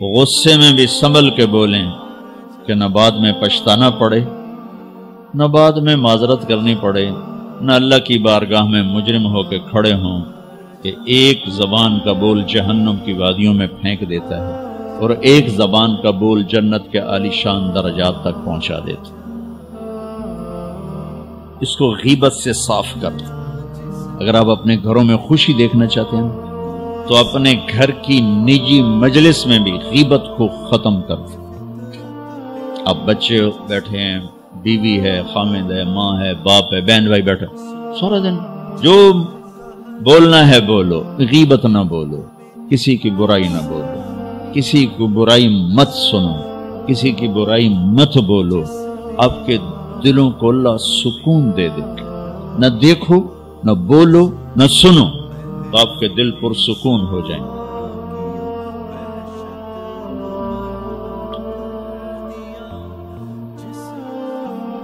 غصے میں بھی سنبھل کے بولیں کہ نہ بعد میں پچھتانا پڑے، نہ بعد میں معذرت کرنی پڑے، نہ اللہ کی بارگاہ میں مجرم ہو کے کھڑے ہوں کہ ایک زبان کا بول جہنم کی وادیوں میں پھینک دیتا ہے اور ایک زبان کا بول جنت کے عالی شان درجات تک پہنچا دیتا ہے۔ اس کو غیبت سے صاف کر دیں۔ اگر آپ اپنے گھروں میں خوشی دیکھنا چاہتے ہیں تو اپنے گھر کی نجی مجلس میں بھی غیبت کو ختم کر دیں۔ اب بچے بیٹھے ہیں، بیوی ہے، خامد ہے، ماں ہے، باپ ہے، بہن بھائی بیٹھے، سارا دن جو بولنا ہے بولو، غیبت نہ بولو، کسی کی برائی نہ بولو، کسی کو برائی مت سنو، کسی کی برائی مت بولو۔ آپ کے دلوں کو اللہ سکون دے دے، نہ دیکھو، نہ بولو، نہ سنو، تو آپ کے دل پرسکون ہو جائیں گے۔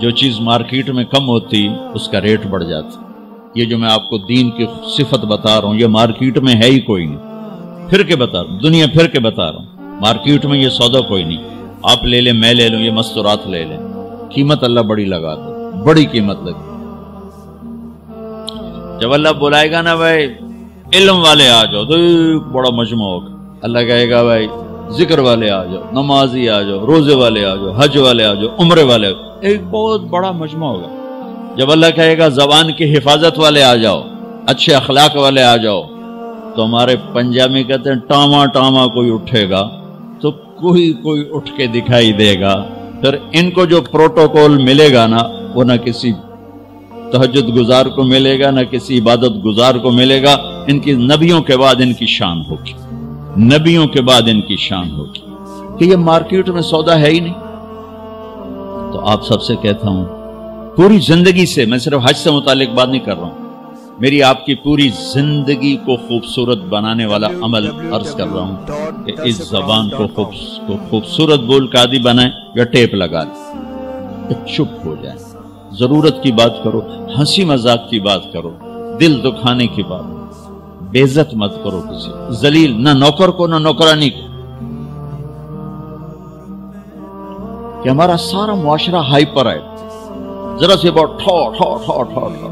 جو چیز مارکیٹ میں کم ہوتی اس کا ریٹ بڑھ جاتا۔ یہ جو میں آپ کو دین کی صفت بتا رہا ہوں یہ مارکیٹ میں ہے ہی کوئی نہیں، پھر کے بتا رہا ہوں، دنیا پھر کے بتا رہا ہوں، مارکیٹ میں یہ سودا کوئی نہیں۔ آپ لے لیں، میں لے لوں، یہ مستورات لے لیں، قیمت اللہ بڑی لگا دے، بڑی قیمت لگی۔ جب اللہ بلائے گا نا بھائی علم والے آ جاؤ تو بڑا مجمع ہوگا، اللہ کہے گا بھائی ذکر والے آ جاؤ، نمازی آ جاؤ، روزے والے آ جاؤ، حج والے آ جاؤ، عمرے والے آ جاؤ، ایک بہت بڑا مجمع ہوگا۔ جب اللہ کہے گا زبان کی حفاظت والے آ جاؤ، اچھے اخلاق والے آ جاؤ، تو ہمارے پنجابی کہتے ہیں ٹاما ٹاما کوئی اٹھے گا تو کوئی اٹھ کے دکھائی دے گا۔ پھر ان کو جو پروٹوکول ملے گا نا وہ نہ کسی تہجد گزار کو ملے گا، نہ کسی عبادت گزار کو ملے گا۔ ان کی نبیوں کے بعد ان کی شان ہوگی، نبیوں کے بعد ان کی شان ہوگی، کہ یہ مارکیٹ میں سودا ہے ہی نہیں۔ تو آپ سب سے کہتا ہوں پوری زندگی سے، میں صرف حج سے متعلق بات نہیں کر رہا ہوں، میری آپ کی پوری زندگی کو خوبصورت بنانے والا عمل عرض کر رہا ہوں کہ اس زبان کو خوبصورت بول کا عادی بنائیں یا ٹیپ لگا لیں، چپ ہو جائیں، ضرورت کی بات کرو، ہنسی مذاق کی بات کرو، دل دکھانے کی بات، بے عزت مت کرو کسی، ذلیل نہ نوکر کو نہ نوکرانی کو، کہ ہمارا سارا معاشرہ ہائپر ہے، ذرا سے بہت ٹھو ٹھو ٹھو ٹھو ٹھو،